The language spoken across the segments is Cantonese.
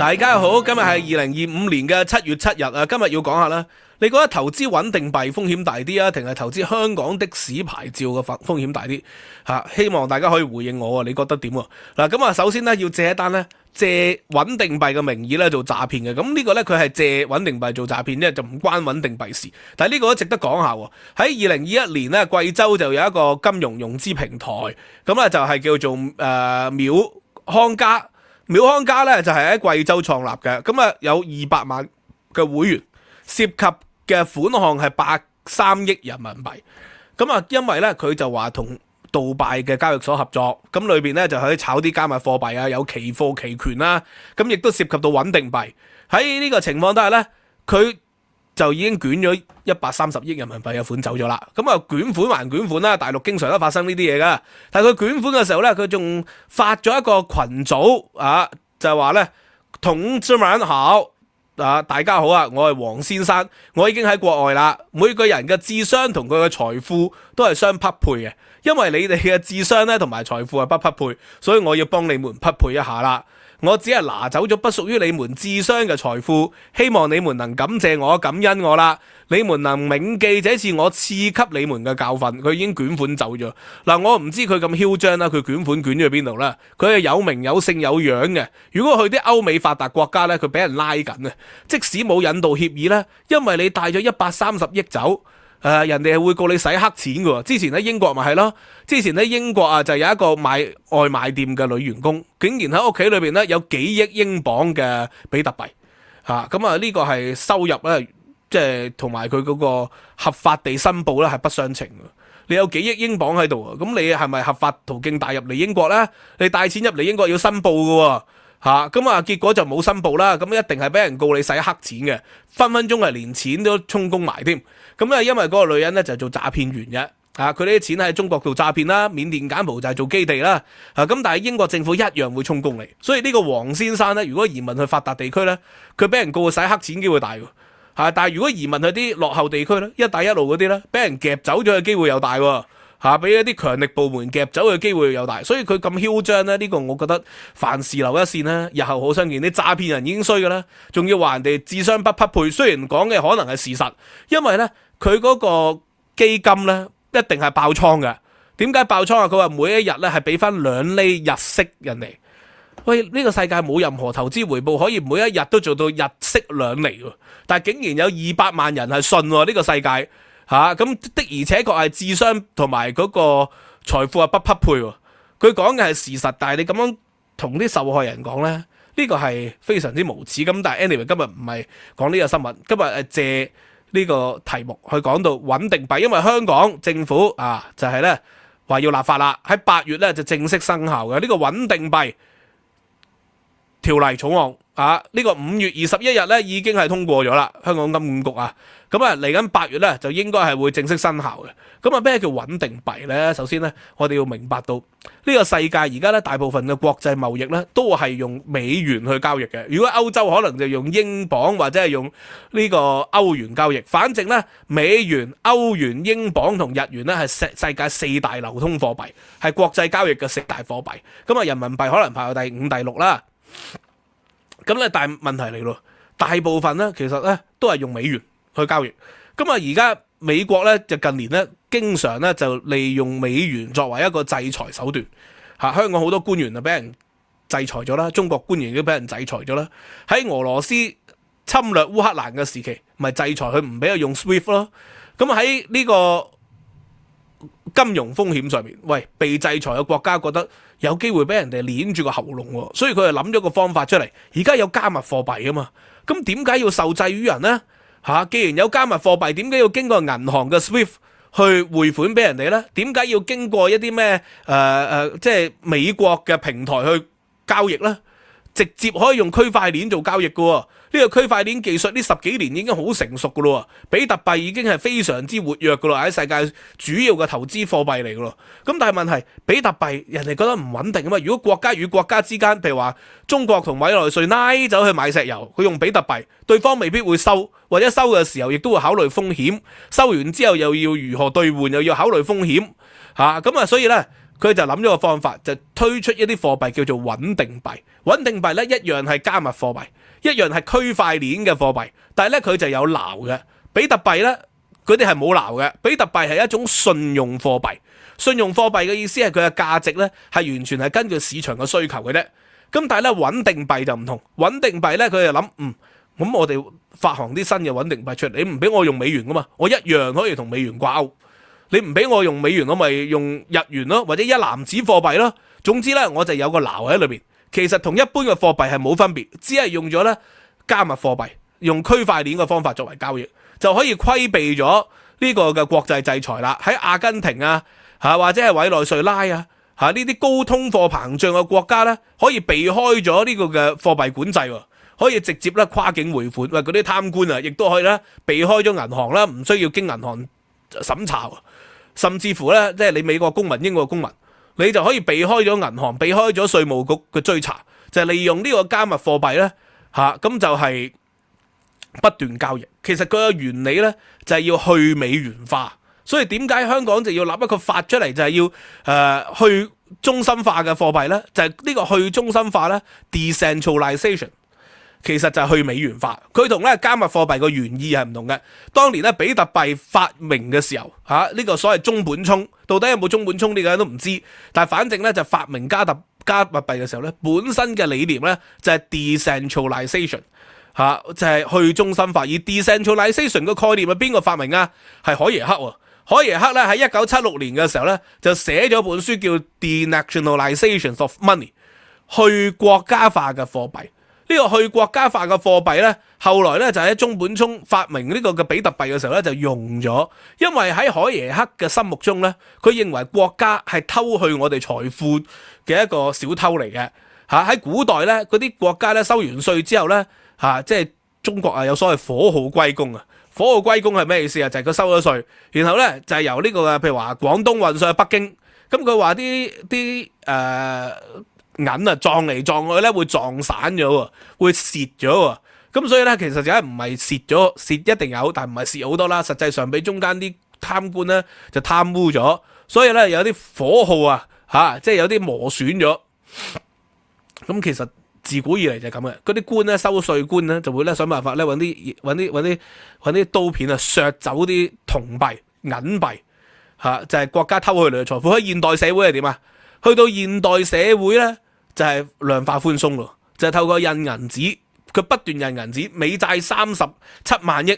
大家好，今日係2025年嘅7月7日啊！今日要講下啦，你覺得投資穩定幣風險大啲啊，定係投資香港的士牌照嘅風險大啲？希望大家可以回應我啊，你覺得點啊？嗱，咁啊，首先咧要借一單咧，借穩定幣嘅名義咧做詐騙嘅，咁呢個咧佢係借穩定幣做詐騙啫，就唔關穩定幣事。但係呢個都值得講下喎。喺2021年咧，貴州就有一個金融融資平台，咁咧就係叫做秒康家。秒康家咧就係喺貴州創立嘅，咁啊有200萬嘅會員，涉及嘅款項係103億人民幣。咁啊，因為咧佢就話同杜拜嘅交易所合作，咁裏邊咧就可以炒啲加密貨幣啊，有期貨期權啦，咁亦都涉及到穩定幣。喺呢個情況底下咧，佢就已經捲咗130億人民幣嘅款走咗啦。咁啊，捲款還捲款啦，大陸經常都發生呢啲嘢噶。但係佢捲款嘅時候咧，佢仲發咗一個群組啊，就係話咧，同志們好啊，大家好啊，我係黃先生，我已經喺國外啦。每個人嘅智商同佢嘅財富都係相匹配嘅，因為你哋嘅智商咧同埋財富係不匹配，所以我要幫你們匹配一下啦。我只係拿走咗不屬於你們智商嘅財富，希望你們能感謝我、感恩我啦。你們能銘記這次我賜給你們嘅教訓。佢已經捲款走咗。嗱，我唔知佢咁囂張啦，佢捲款捲咗去邊度啦？佢係有名有姓有樣嘅。如果去啲歐美發達國家咧，佢俾人拉緊啊！即使冇引渡協議咧，因為你帶咗130億走。人哋係會告你洗黑錢嘅。之前喺英國咪係咯，之前喺英國啊就有一個賣外賣店嘅女員工，竟然喺屋企裏邊咧有幾億英鎊嘅比特幣，咁啊呢個係收入咧，即係同埋佢嗰個合法地申報咧係不相稱嘅。你有幾億英鎊喺度啊？咁你係咪合法途徑帶入嚟英國咧？你帶錢入嚟英國要申報嘅。咁啊，結果就冇申報啦，咁一定係俾人告你洗黑錢嘅，分鐘係連錢都充公埋添。咁咧，因為嗰個女人咧就做詐騙員嘅，佢呢啲錢喺中國度詐騙啦，緬甸柬埔寨做基地啦，咁但係英國政府一樣會充公你。所以呢個黃先生咧，如果移民去發達地區咧，佢俾人告洗黑錢機會大喎，但係如果移民去啲落後地區咧，一帶一路嗰啲咧，俾人夾走咗嘅機會又大喎。俾一啲強力部門夾走嘅機會又大，所以佢咁囂張咧，呢個我覺得凡事留一線啦，日後好相見。啲詐騙人已經衰㗎啦，仲要話人哋智商不匹配，雖然講嘅可能係事實，因為咧佢嗰個基金咧一定係爆倉嘅。點解爆倉啊？佢話每一日咧係俾翻2厘日息人哋。喂，呢個世界冇任何投資回報可以每一日都做到日息2厘喎，但係竟然有200萬人係信喎呢個世界。咁的而且確係智商同埋嗰個財富係不匹配喎。佢講嘅係事實，但係你咁樣同啲受害人講咧，呢個係非常之無恥。咁但係 anyway 今日唔係講呢個新聞，今日係借呢個題目去講到穩定幣，因為香港政府就係咧話要立法啦，喺8月咧就正式生效嘅呢個穩定幣條例草案。呢個5月21日咧已經係通過咗啦，香港金管局咁嚟緊8月咧就應該係會正式生效嘅。咁咩叫穩定幣咧？首先咧，我哋要明白到呢個世界而家咧大部分嘅國際貿易咧都係用美元去交易嘅。如果歐洲可能就用英鎊或者係用呢個歐元交易，反正咧美元、歐元、英鎊同日元咧係世界4大流通貨幣，係國際交易嘅4大貨幣。咁人民幣可能排到第5、第6啦。咁咧，但係問題嚟咯，大部分咧其實咧都係用美元去交易。咁而家美國咧就近年咧經常咧就利用美元作為一個制裁手段。香港好多官員就俾人制裁咗啦，中國官員都俾人制裁咗啦。喺俄羅斯侵略烏克蘭嘅時期，咪制裁佢唔俾佢用 SWIFT 咯。咁喺呢個金融風險上面，喂，被制裁嘅國家覺得有機會俾人哋捏住個喉嚨，所以佢就諗咗個方法出嚟。而家有加密貨幣啊嘛，咁點解要受制於人呢？既然有加密貨幣，點解要經過銀行嘅 SWIFT 去匯款俾人哋呢？點解要經過一啲咩即係美國嘅平台去交易呢？直接可以用區塊鏈做交易嘅喎。呢個區塊鏈技術呢10幾年已經好成熟嘅咯，比特幣已經係非常之活躍嘅咯，喺世界主要嘅投資貨幣嚟嘅咯。咁但係問題，比特幣人哋覺得唔穩定啊嘛。如果國家與國家之間，譬如話中國同委內瑞拉走去買石油，佢用比特幣，對方未必會收，或者收嘅時候亦都會考慮風險，收完之後又要如何兌換，又要考慮風險咁所以呢。佢就諗咗個方法，就推出一啲貨幣叫做穩定幣。穩定幣咧一樣係加密貨幣，一樣係區塊鏈嘅貨幣，但係咧佢就有錨嘅。比特幣咧佢哋係冇錨嘅，比特幣係一種信用貨幣。信用貨幣嘅意思係佢嘅價值咧係完全係根據市場嘅需求嘅啫。咁但係咧穩定幣就唔同，穩定幣咧佢就諗咁我哋發行啲新嘅穩定幣出嚟，你唔俾我用美元噶嘛，我一樣可以同美元掛鈎。你唔俾我用美元，我咪用日元咯，或者一籃子貨幣咯。總之咧，我就有個錨喺裏邊。其實同一般嘅貨幣係冇分別，只係用咗咧加密貨幣，用區塊鏈嘅方法作為交易，就可以規避咗呢個嘅國際制裁啦。喺阿根廷啊，或者係委內瑞拉啊，呢啲高通貨膨脹嘅國家咧，可以避開咗呢個嘅貨幣管制，可以直接咧跨境匯款。嗰啲貪官啊，亦都可以咧避開咗銀行啦，唔需要經銀行審查。甚至乎咧，即係你美國公民、英國公民，你就可以避開咗銀行、避開咗稅務局嘅追查，就係利用呢個加密貨幣咧，咁就係不斷交易。其實佢嘅原理咧就係要去美元化，所以點解香港就要立一個法出嚟，就係要去中心化嘅貨幣咧？就係呢個去中心化咧 ，decentralization。其實就係去美元化，佢同咧加密貨幣個原意係唔同嘅。當年咧比特幣發明嘅時候，呢個所謂中本聰，到底有冇中本聰呢個人都唔知。但係反正咧就發明加密幣嘅時候咧，本身嘅理念咧就係 decentralization，就係去中心化。而 decentralization 個概念係邊個發明啊？係海耶克喎。海耶克咧喺1976年嘅時候咧就寫咗本書叫 Denationalization of Money， 去國家化嘅貨幣。呢個去國家化嘅貨幣咧，後來咧就喺中本聰發明呢個嘅比特幣嘅時候咧就用咗，因為喺海耶克嘅心目中咧，佢認為國家係偷去我哋財富嘅一個小偷嚟嘅。喺古代咧，嗰啲國家咧收完稅之後咧，即係中國啊有所謂火耗歸公啊。火耗歸公係咩意思啊？就係佢收咗稅，然後咧就係由呢個譬如話廣東運上去北京，咁佢話啲銀啊撞嚟撞去咧會撞散咗喎，會蝕咗喎。咁所以咧其實就係唔係蝕咗，蝕一定有，但唔係蝕好多啦。實際上俾中間啲貪官咧就貪污咗，所以咧有啲火耗啊即係有啲磨損咗。咁其實自古以嚟就係咁嘅，嗰啲官咧收稅官咧就會咧想辦法咧揾啲刀片啊削走啲銅幣銀幣就係國家偷去嚟嘅財富。喺現代社會係點啊？去到現代社會咧，就係量化寬鬆咯，就係透過印銀紙，佢不斷印銀紙，美債37萬億，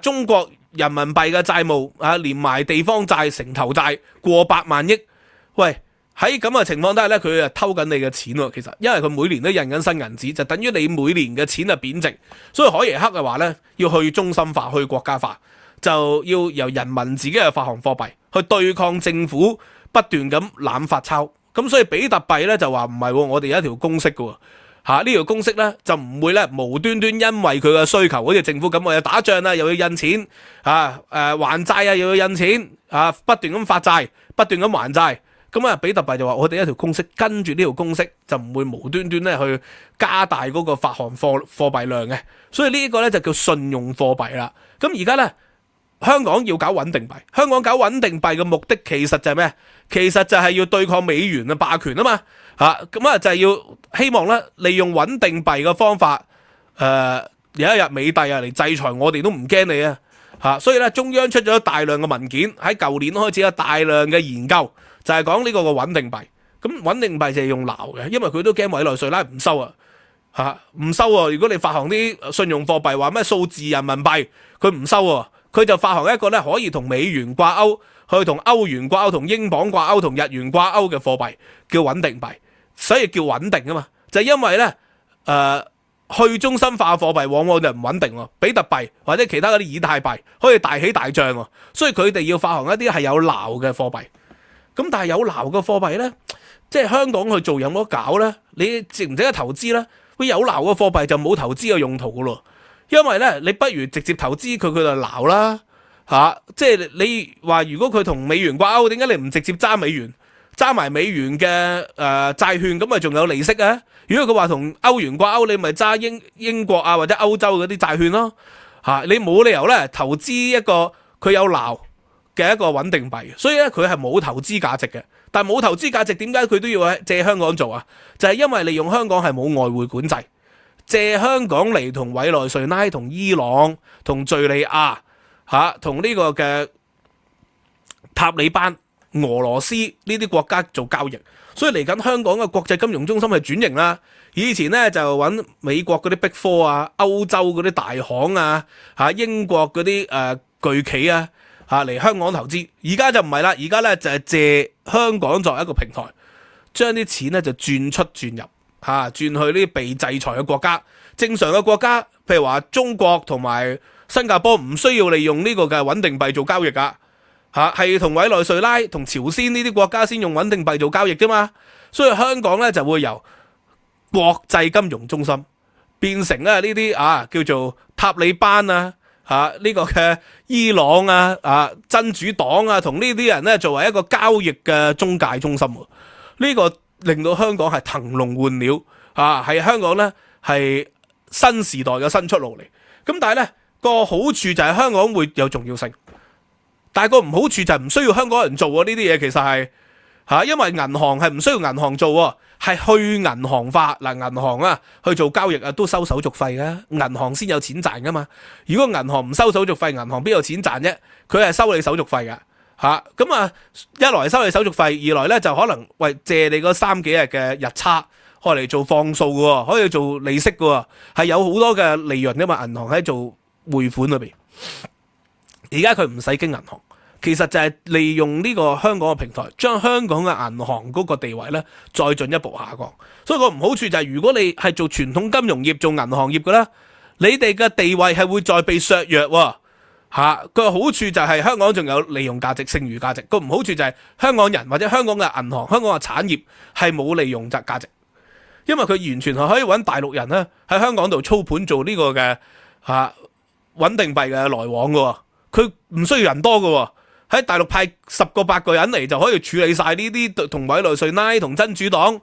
中國人民幣嘅債務連埋地方債、城投債過百萬億。喂，喺咁嘅情況底下咧，佢啊偷緊你嘅錢喎。其實，因為佢每年都印緊新銀紙，就等於你每年嘅錢啊貶值。所以海耶克嘅話咧，要去中心化、去國家化，就要由人民自己嘅發行貨幣去對抗政府不斷咁濫發鈔。咁所以比特幣咧就話唔係，我哋有一條公式嘅喎，呢條公式咧就唔會咧無端端因為佢嘅需求，好似政府咁，我又打仗啊，又要印錢還債啊，又要印錢不斷咁發債，不斷咁還債。咁比特幣就話我哋一條公式，跟住呢條公式就唔會無端端咧去加大嗰個發行貨幣量嘅。所以呢個咧就叫信用貨幣啦。咁而家咧香港要搞穩定幣，香港搞穩定幣嘅目的其實就係咩？其實就係要對抗美元嘅霸權啊嘛。咁就係要希望咧利用穩定幣嘅方法，有一日美帝嚟制裁我哋都唔驚你啊。所以咧中央出咗大量嘅文件，喺舊年開始有大量嘅研究，就係講呢個嘅穩定幣。咁穩定幣就係用錨嘅，因為佢都驚委內瑞拉唔收唔收啊！如果你發行啲信用貨幣，話咩數字人民幣，佢唔收啊。佢就發行一個咧可以同美元掛鈎，去同歐元掛鈎，同英鎊掛鈎，同日元掛鈎嘅貨幣，叫穩定幣。所以叫穩定啊嘛，就係因為咧去中心化嘅貨幣往往就唔穩定喎，比特幣或者其他嗰啲以太幣可以大起大漲喎，所以佢哋要發行一啲係有錨嘅貨幣。咁但係有錨嘅貨幣咧，即係香港去做有冇得搞咧？你值唔值得投資咧？佢有錨嘅貨幣就冇投資嘅用途噶咯。因為咧，你不如直接投資佢就錨啦即係你話如果佢同美元掛鈎，點解你唔直接揸美元，揸埋美元嘅債券，咁咪仲有利息啊？如果佢話同歐元掛鈎，你咪揸英國啊或者歐洲嗰啲債券咯你冇理由咧投資一個佢有錨嘅一個穩定幣，所以咧佢係冇投資價值嘅。但係冇投資價值，點解佢都要借香港做啊？就係因為利用香港係冇外匯管制，借香港嚟同委內瑞拉、同伊朗、同敍利亞同呢個嘅塔利班、俄羅斯呢啲國家做交易，所以嚟緊香港嘅國際金融中心係轉型啦。以前咧就揾美國嗰啲 Big Four 啊、歐洲嗰啲大行啊、英國嗰啲巨企啊嚟香港投資，而家就唔係啦，而家咧就係借香港作為一個平台，將啲錢咧就轉出轉入轉去呢啲被制裁嘅國家。正常嘅國家，譬如話中國同埋新加坡唔需要利用呢個嘅穩定幣做交易噶，係同委內瑞拉同朝鮮呢啲國家先用穩定幣做交易啫嘛。所以香港咧就會由國際金融中心變成呢啲叫做塔利班呢個嘅伊朗真主黨同呢啲人咧作為一個交易嘅中介中心。呢個令到香港係騰籠換鳥係香港咧係新時代嘅新出路嚟。咁但係咧個好處就係香港會有重要性，但係個唔好處就係唔需要香港人做呢啲嘢。其實係因為銀行係唔需要銀行做，係去銀行化。銀行去做交易都收手續費㗎，銀行先有錢賺噶嘛。如果銀行唔收手續費，銀行邊有錢賺啫？佢係收你手續費噶咁一來收你手續費，二來咧就可能借你嗰3幾日嘅日差，開嚟做放數嘅，可以做利息嘅，係有好多嘅利潤噶嘛。銀行喺做匯款裏邊，而家佢唔使經銀行。其實就係利用呢個香港嘅平台，將香港嘅銀行嗰個地位咧再進一步下降。所以個唔好處就係，如果你係做傳統金融業、做銀行業嘅咧，你哋嘅地位係會再被削弱。個好處就係香港仲有利用價值、剩餘價值。個唔好處就係香港人或者香港嘅銀行、香港嘅產業係冇利用價值，因為佢完全係可以揾大陸人咧喺香港度操盤做呢個嘅穩定幣嘅來往嘅。佢唔需要人多嘅。喺大陸派10個8個人嚟就可以處理晒呢啲同委內瑞拉、同真主黨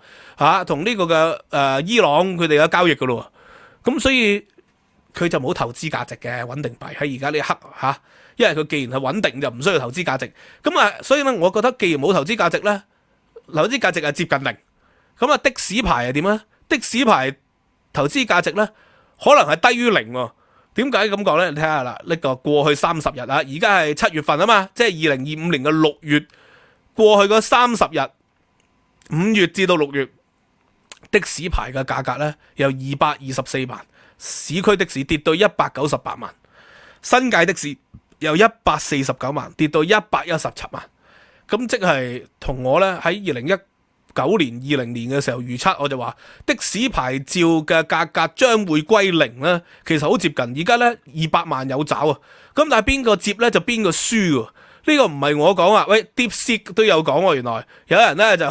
同呢個嘅伊朗佢哋嘅交易噶咯。咁所以佢就冇投資價值嘅穩定幣喺而家呢一刻因為佢既然係穩定就唔需要投資價值。咁所以咧，我覺得既然冇投資價值咧，投資價值係接近零。咁的士牌係點咧？的士牌投資價值咧可能係低於0喎。點解咁講呢？你睇下啦，呢個過去30日而家係7月份啊嘛，即係2025年嘅6月，過去嗰30日，5月至到6月，的士牌嘅價格呢由224萬，市區的士跌到198萬，新界的士由149萬跌到117萬，咁即係同我呢喺2019年、20年嘅時候預測，我就話的士牌照嘅價格將會歸零咧，其實好接近。而家咧200萬有找咁但係邊個接咧就邊個輸喎。呢個唔係我講喂 DeepSeek 都有講喎。原來有人咧就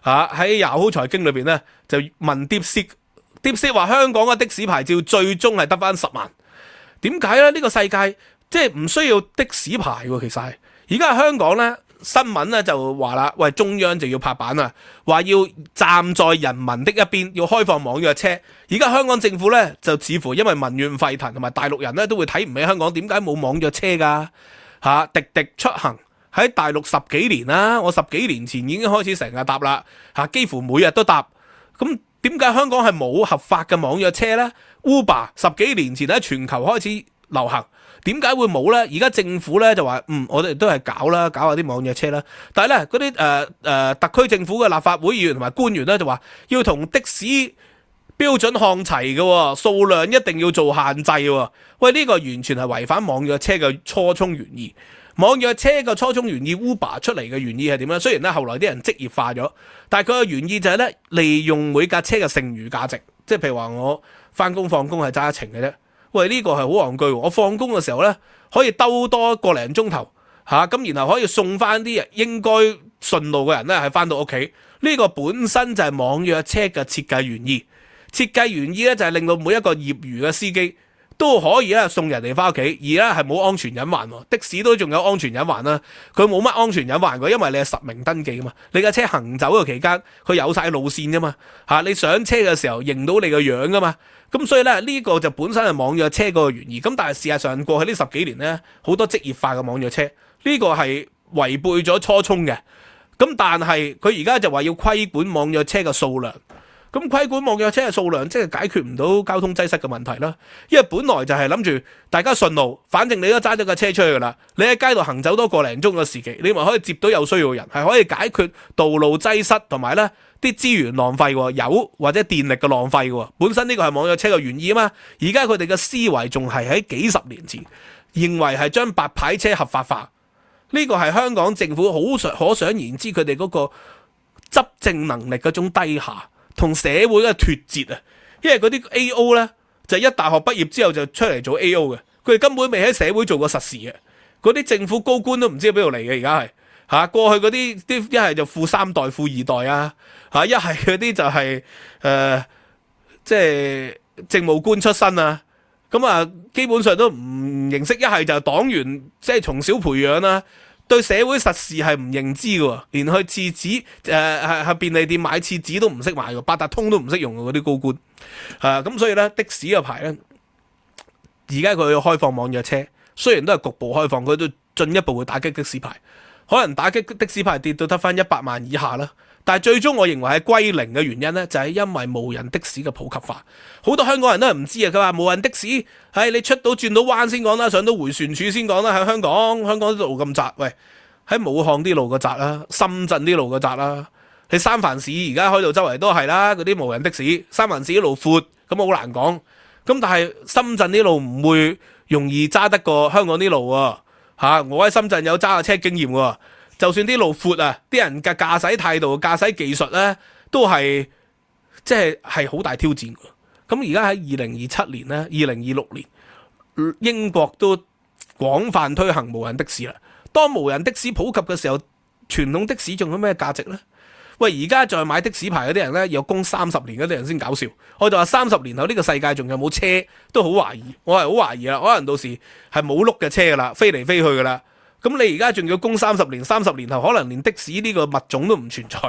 喺 Yahoo 財經裏邊咧就問 DeepSeek 話香港嘅的士牌照最終係得翻10萬。點解咧？呢個世界即係唔需要的士牌喎。其實係而家香港咧。新聞咧就話啦，中央就要拍板啦，話要站在人民的一邊，要開放網約車。而家香港政府咧就似乎因為民怨沸騰，同埋大陸人咧都會睇唔起香港，點解冇網約車噶？滴滴出行喺大陸10幾年啦，我10幾年前已經開始成日搭啦，幾乎每日都搭。咁點解香港係冇合法嘅網約車呢？ Uber 10幾年前喺全球開始流行。點解會冇呢？而家政府咧就話，我哋都係搞下啲網約車啦。但係咧嗰啲特區政府嘅立法會議員同埋官員咧就話，要同的士標準看齊嘅，數量一定要做限制。呢個完全係違反網約車嘅初衷原意。網約車嘅初衷原意 ，Uber 出嚟嘅原意係點咧？雖然咧後來啲人職業化咗，但係佢嘅原意就係咧利用每架車嘅剩餘價值，即係譬如話我翻工放工係揸1程嘅啫。呢個係好戇居，我放工嘅時候呢，可以兜多個零鐘頭咁然後可以送翻啲應該順路嘅人呢係翻到屋企。呢個本身就係網約車嘅設計原意。設計原意呢，就係令到每一個業餘嘅司機都可以送人哋翻屋企，而咧係冇安全隱患。的士都仲有安全隱患啦，佢冇乜安全隱患嘅，因為你係實名登記噶嘛，你架車行走嘅期間佢有晒路線噶嘛你上車嘅時候認到你個樣噶嘛。咁所以咧呢個就本身係網約車嗰個原意。咁但係事實上過去呢10幾年咧，好多職業化嘅網約車呢個係違背咗初衷嘅。咁但係佢而家就話要規管網約車嘅數量。咁規管網約車嘅數量，即係解決唔到交通擠塞嘅問題啦。因為本來就係諗住大家順路，反正你都揸咗架車出去噶啦，你喺街度行走多個零鐘嘅時期，你咪可以接到有需要嘅人，係可以解決道路擠塞同埋呢啲資源浪費喎，油或者電力嘅浪費喎。本身呢個係網約車嘅原意啊嘛。而家佢哋嘅思維仲係喺幾十年前，認為係將白牌車合法化。呢個係香港政府可想而知佢哋嗰個執政能力嗰種低下。同社會嘅脫節啊，因為嗰啲 A.O. 呢，就一大學畢業之後就出嚟做 A.O. 嘅，佢哋根本未喺社會做過實事嘅。嗰啲政府高官都唔知喺邊度嚟嘅，而家係嚇過去嗰啲一係就富三代、富二代啊，嚇一係嗰啲就係即係政務官出身啊，咁啊基本上都唔認識，一係就係黨員，即係從小培養啦。對社會實事係唔認知嘅，連去廁紙係便利店買廁紙都唔識買嘅，八達通都唔識用嘅嗰啲高官，咁所以咧的士嘅牌咧，而家佢要開放網約車，雖然都係局部開放，佢都進一步會打擊的士牌，可能打擊的士牌跌到得翻100萬以下啦。但係最終我認為係歸零嘅原因咧，就係因為無人的士嘅普及化，好多香港人都係唔知啊。佢話無人的士，你出到轉到彎先講啦，上到迴旋處先講啦。喺香港啲路咁窄，喂，喺武漢啲路個窄啦，深圳啲路個窄啦，你三藩市而家開到周圍都係啦，嗰啲無人的士，三藩市啲路闊，咁好難講。咁但係深圳啲路唔會容易揸得過香港啲路喎，我喺深圳有揸下車經驗喎。就算啲路闊啊，啲人嘅駕駛態度、駕駛技術咧，都係即係好大挑戰嘅。咁而家喺2027年咧、2026年，英國都廣泛推行無人的士啦。當無人的士普及嘅時候，傳統的士仲有咩價值呢？喂，而家再買的士牌嗰啲人咧，有供30年嗰啲人先搞笑。我就話30年後呢個世界仲有冇車都好懷疑，我係好懷疑啦。可能到時係冇轆嘅車噶啦，飛嚟飛去噶啦。咁你而家仲要供30年，30年後可能連的士呢個物種都唔存在，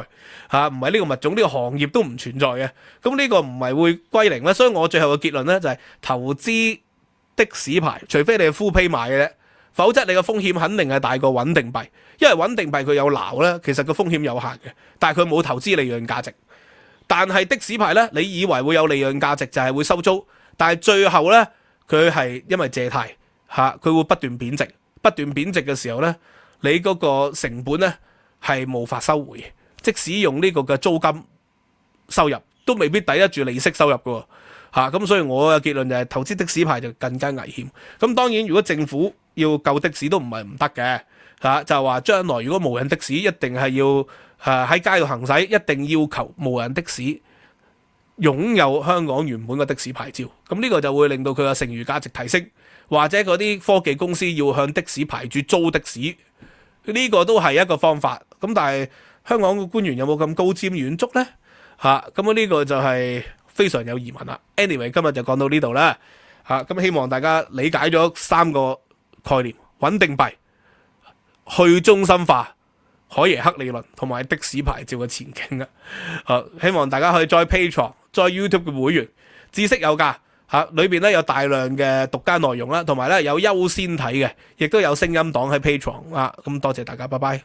唔係呢個物種，呢個行業都唔存在嘅。咁呢個唔係會歸零咧？所以我最後嘅結論咧就係投資的士牌，除非你係 full pay 買嘅啫，否則你嘅風險肯定係大過穩定幣，因為穩定幣佢有撈咧，其實個風險有限嘅，但係佢冇投資利潤價值。但係的士牌咧，你以為會有利潤價值就係會收租，但係最後咧佢係因為借貸佢會不斷貶值。不斷貶值嘅時候呢，你嗰個成本呢係無法收回，即使用呢個嘅租金收入都未必抵得住利息收入嘅喎，咁所以我嘅結論就係投資的士牌就更加危險。咁當然如果政府要救的士都唔係唔得嘅，就話將來如果無人的士一定係要喺街度行駛，一定要求無人的士擁有香港原本嘅的士牌照，咁呢個就會令到佢嘅剩餘價值提升。或者嗰啲科技公司要向的士牌主租的士，呢個都係一個方法。咁但係香港嘅官員有冇咁高瞻遠矚呢？咁呢個就係非常有疑問啦。Anyway， 今日就講到呢度啦。咁希望大家理解咗3個概念：穩定幣、去中心化、海耶克理論同埋的士牌照嘅前景啊！希望大家可以再 Patreon、再 YouTube 嘅會員，知識有價。裏邊咧有大量嘅獨家內容啦，同埋咧有優先睇嘅，亦都有聲音檔喺 Patreon 咁多謝大家，拜拜。